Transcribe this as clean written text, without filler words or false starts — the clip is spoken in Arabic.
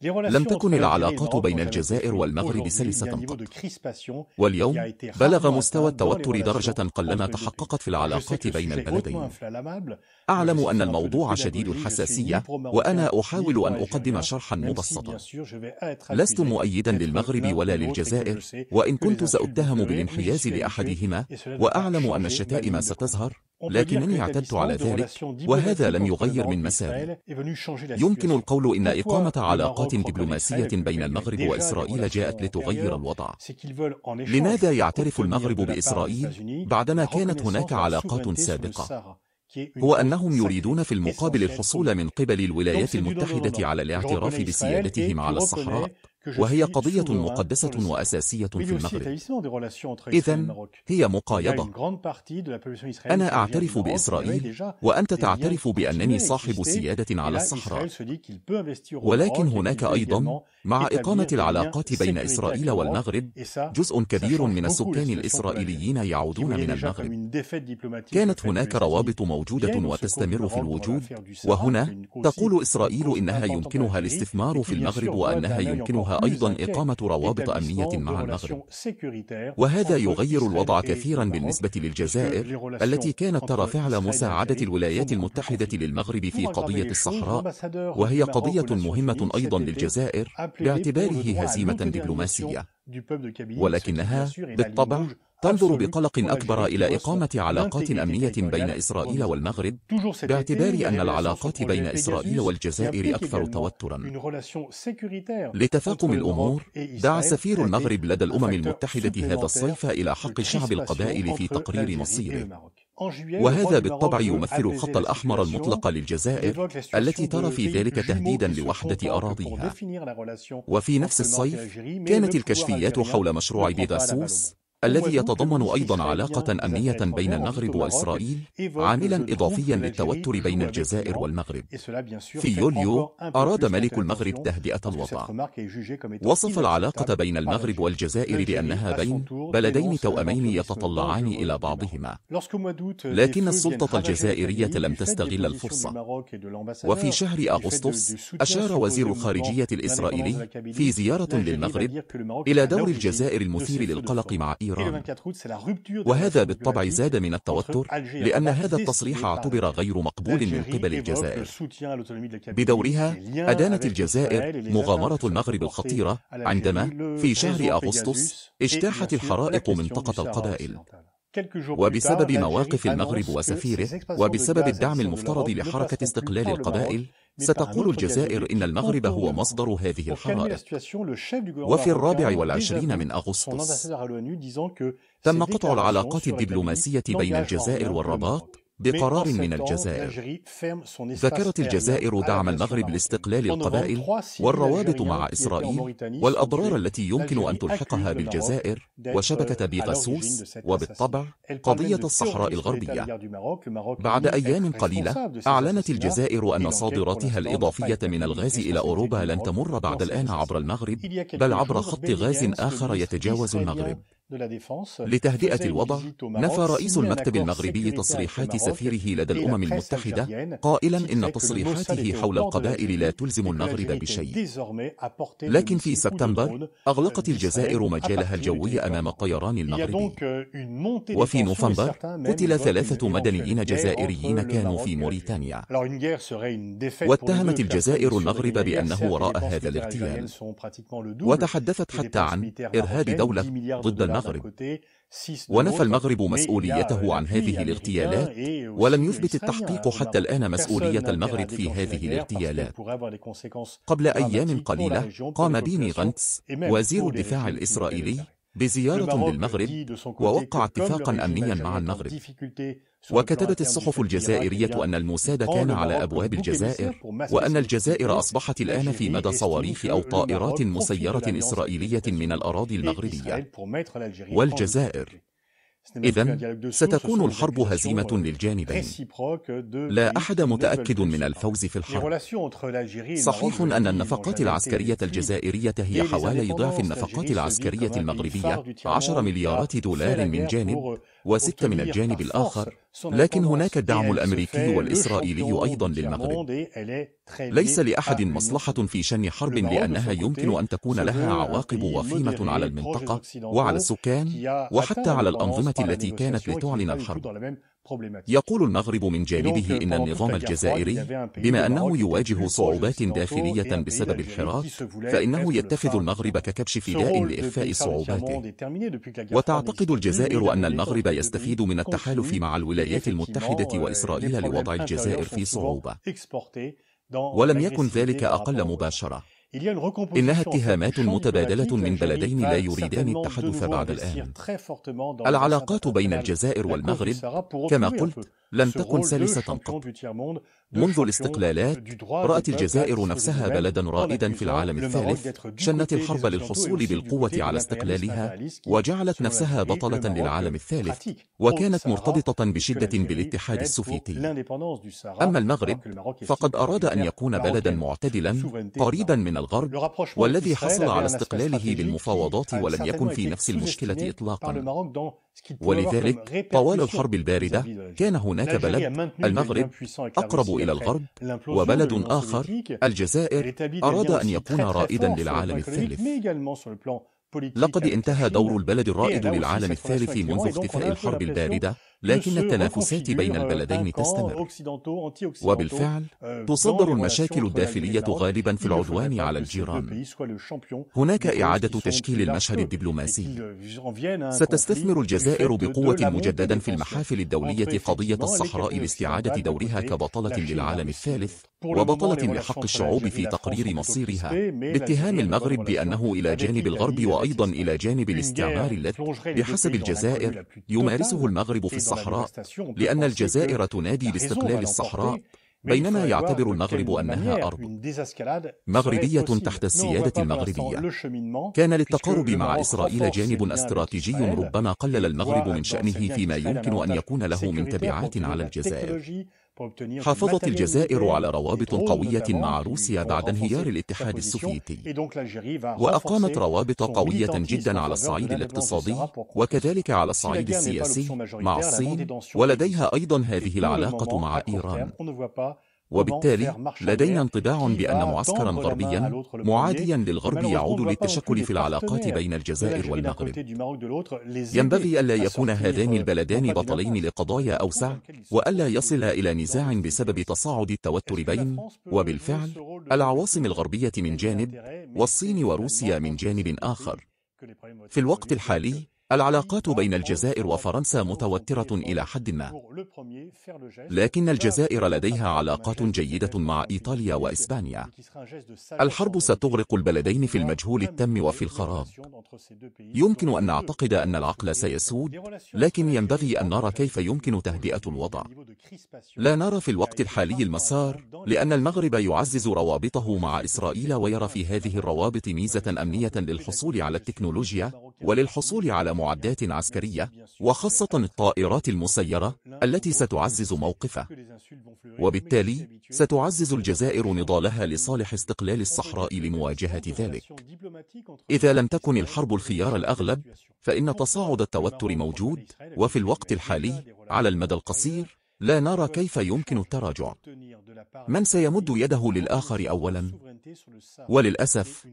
لم تكن العلاقات بين الجزائر والمغرب سلسة قط، واليوم بلغ مستوى التوتر درجة قلما تحققت في العلاقات بين البلدين. أعلم أن الموضوع شديد الحساسية، وأنا أحاول أن أقدم شرحا مبسطا. لست مؤيدا للمغرب ولا للجزائر، وإن كنت سأتهم بالانحياز لأحدهما، وأعلم أن الشتائم ستظهر، لكنني اعتدت على ذلك، وهذا لم يغير من مساري. يمكن القول إن إقامة علاقات دبلوماسية بين المغرب وإسرائيل جاءت لتغير الوضع. لماذا يعترف المغرب بإسرائيل بعدما كانت هناك علاقات سابقة؟ هو أنهم يريدون في المقابل الحصول من قبل الولايات المتحدة على الاعتراف بسيادتهم على الصحراء، وهي قضية مقدسة وأساسية في المغرب. إذن هي مقايضة. أنا أعترف بإسرائيل، وأنت تعترف بأنني صاحب سيادة على الصحراء. ولكن هناك أيضا، مع إقامة العلاقات بين إسرائيل والمغرب، جزء كبير من السكان الإسرائيليين يعودون من المغرب. كانت هناك روابط موجودة وتستمر في الوجود، وهنا تقول إسرائيل إنها يمكنها الاستثمار في المغرب، وأنها يمكنها أيضا إقامة روابط أمنية مع المغرب. وهذا يغير الوضع كثيرا بالنسبة للجزائر، التي كانت ترى فعل مساعدة الولايات المتحدة للمغرب في قضية الصحراء، وهي قضية مهمة أيضا للجزائر باعتباره هزيمة دبلوماسية. ولكنها بالطبع تنظر بقلق أكبر إلى إقامة علاقات أمنية بين إسرائيل والمغرب، باعتبار أن العلاقات بين إسرائيل والجزائر أكثر توترا. لتفاقم الأمور، دعا سفير المغرب لدى الأمم المتحدة هذا الصيف إلى حق شعب القبائل في تقرير مصيره، وهذا بالطبع يمثل الخط الأحمر المطلق للجزائر، التي ترى في ذلك تهديدا لوحدة أراضيها. وفي نفس الصيف كانت الكشفيات حول مشروع بيغاسوس، الذي يتضمن أيضا علاقة أمنية بين المغرب وإسرائيل، عاملا إضافيا للتوتر بين الجزائر والمغرب. في يوليو أراد ملك المغرب تهدئة الوضع، وصف العلاقة بين المغرب والجزائر بأنها بين بلدين توأمين يتطلعان إلى بعضهما. لكن السلطة الجزائرية لم تستغل الفرصة، وفي شهر أغسطس أشار وزير الخارجية الإسرائيلي في زيارة للمغرب إلى دور الجزائر المثير للقلق مع إيران، وهذا بالطبع زاد من التوتر، لأن هذا التصريح اعتبر غير مقبول من قبل الجزائر. بدورها أدانت الجزائر مغامرة المغرب الخطيرة، عندما في شهر أغسطس اجتاحت الحرائق منطقة القبائل. وبسبب مواقف المغرب وسفيره، وبسبب الدعم المفترض لحركة استقلال القبائل، ستقول الجزائر إن المغرب هو مصدر هذه الحرائق. وفي 24 من أغسطس تم قطع العلاقات الدبلوماسية بين الجزائر والرباط بقرار من الجزائر. ذكرت الجزائر دعم المغرب لاستقلال القبائل والروابط مع إسرائيل، والأضرار التي يمكن أن تلحقها بالجزائر وشبكة بيغاسوس، وبالطبع قضية الصحراء الغربية. بعد أيام قليلة أعلنت الجزائر أن صادراتها الإضافية من الغاز إلى أوروبا لن تمر بعد الآن عبر المغرب، بل عبر خط غاز آخر يتجاوز المغرب. لتهدئة الوضع، نفى رئيس المكتب المغربي تصريحات سفيره لدى الأمم المتحدة، قائلا إن تصريحاته حول القبائل لا تلزم المغرب بشيء. لكن في سبتمبر أغلقت الجزائر مجالها الجوي أمام الطيران المغربي. وفي نوفمبر قتل 3 مدنيين جزائريين كانوا في موريتانيا. واتهمت الجزائر المغرب بأنه وراء هذا الاغتيال، وتحدثت حتى عن إرهاب دولة ضد المغرب. ونفى المغرب مسؤوليته عن هذه الاغتيالات، ولم يثبت التحقيق حتى الآن مسؤولية المغرب في هذه الاغتيالات. قبل أيام قليلة قام بيني غانتس وزير الدفاع الإسرائيلي بزيارة للمغرب، ووقع اتفاقا أمنيا مع المغرب. وكتبت الصحف الجزائرية أن الموساد كان على أبواب الجزائر، وأن الجزائر أصبحت الآن في مدى صواريخ أو طائرات مسيرة إسرائيلية من الأراضي المغربية والجزائر. إذن ستكون الحرب هزيمة للجانبين، لا أحد متأكد من الفوز في الحرب. صحيح أن النفقات العسكرية الجزائرية هي حوالي ضعف النفقات العسكرية المغربية، 10 مليارات دولار من جانب، و6 من الجانب الآخر، لكن هناك الدعم الأمريكي والإسرائيلي أيضا للمغرب. ليس لأحد مصلحة في شن حرب لأنها يمكن أن تكون لها عواقب وخيمة على المنطقة وعلى السكان وحتى على الأنظمة التي كانت لتعلن الحرب. يقول المغرب من جانبه إن النظام الجزائري بما أنه يواجه صعوبات داخلية بسبب الحراك، فإنه يتخذ المغرب ككبش فداء لإخفاء صعوباته. وتعتقد الجزائر أن المغرب يستفيد من التحالف مع الولايات المتحدة وإسرائيل لوضع الجزائر في صعوبة. ولم يكن ذلك أقل مباشرة. إنها اتهامات متبادلة من بلدين لا يريدان التحدث بعد الآن. العلاقات بين الجزائر والمغرب كما قلت لم تكن سلسة قط. منذ الاستقلالات رأت الجزائر نفسها بلدا رائدا في العالم الثالث، شنت الحرب للحصول بالقوة على استقلالها وجعلت نفسها بطلة للعالم الثالث، وكانت مرتبطة بشدة بالاتحاد السوفيتي. أما المغرب فقد أراد أن يكون بلدا معتدلا قريبا من الغرب، والذي حصل على استقلاله بالمفاوضات ولم يكن في نفس المشكلة إطلاقا. ولذلك طوال الحرب الباردة كان هناك بلد المغرب أقرب إلى الغرب، وبلد آخر الجزائر أراد أن يكون رائدا للعالم الثالث. لقد انتهى دور البلد الرائد للعالم الثالث منذ اختفاء الحرب الباردة، لكن التنافسات بين البلدين تستمر. وبالفعل تصدر المشاكل الداخلية غالبا في العدوان على الجيران. هناك إعادة تشكيل المشهد الدبلوماسي. ستستثمر الجزائر بقوة مجددا في المحافل الدولية قضية الصحراء لاستعادة دورها كبطلة للعالم الثالث وبطلة لحق الشعوب في تقرير مصيرها، باتهام المغرب بأنه إلى جانب الغرب وأيضا إلى جانب الاستعمار الذي بحسب الجزائر يمارسه المغرب في الصحراء، لأن الجزائر تنادي باستقلال الصحراء بينما يعتبر المغرب أنها أرض مغربية تحت السيادة المغربية. كان للتقارب مع إسرائيل جانب استراتيجي ربما قلل المغرب من شأنه فيما يمكن أن يكون له من تبعات على الجزائر. حافظت الجزائر على روابط قوية مع روسيا بعد انهيار الاتحاد السوفيتي، وأقامت روابط قوية جدا على الصعيد الاقتصادي وكذلك على الصعيد السياسي مع الصين، ولديها أيضا هذه العلاقة مع إيران. وبالتالي لدينا انطباع بأن معسكرا غربيا معاديا للغرب يعود للتشكل في العلاقات بين الجزائر والمغرب. ينبغي ألا يكون هذان البلدان بطلين لقضايا أوسع، وألا يصل إلى نزاع بسبب تصاعد التوتر بين وبالفعل العواصم الغربية من جانب والصين وروسيا من جانب آخر. في الوقت الحالي العلاقات بين الجزائر وفرنسا متوترة إلى حد ما، لكن الجزائر لديها علاقات جيدة مع إيطاليا وإسبانيا. الحرب ستغرق البلدين في المجهول التام وفي الخراب. يمكن أن نعتقد أن العقل سيسود، لكن ينبغي أن نرى كيف يمكن تهدئة الوضع. لا نرى في الوقت الحالي المسار، لأن المغرب يعزز روابطه مع إسرائيل ويرى في هذه الروابط ميزة أمنية للحصول على التكنولوجيا وللحصول على معدات عسكرية، وخاصة الطائرات المسيرة التي ستعزز موقفه. وبالتالي ستعزز الجزائر نضالها لصالح استقلال الصحراء لمواجهة ذلك. إذا لم تكن الحرب الخيار الأغلب فإن تصاعد التوتر موجود، وفي الوقت الحالي على المدى القصير لا نرى كيف يمكن التراجع. من سيمد يده للآخر أولا؟ وللأسف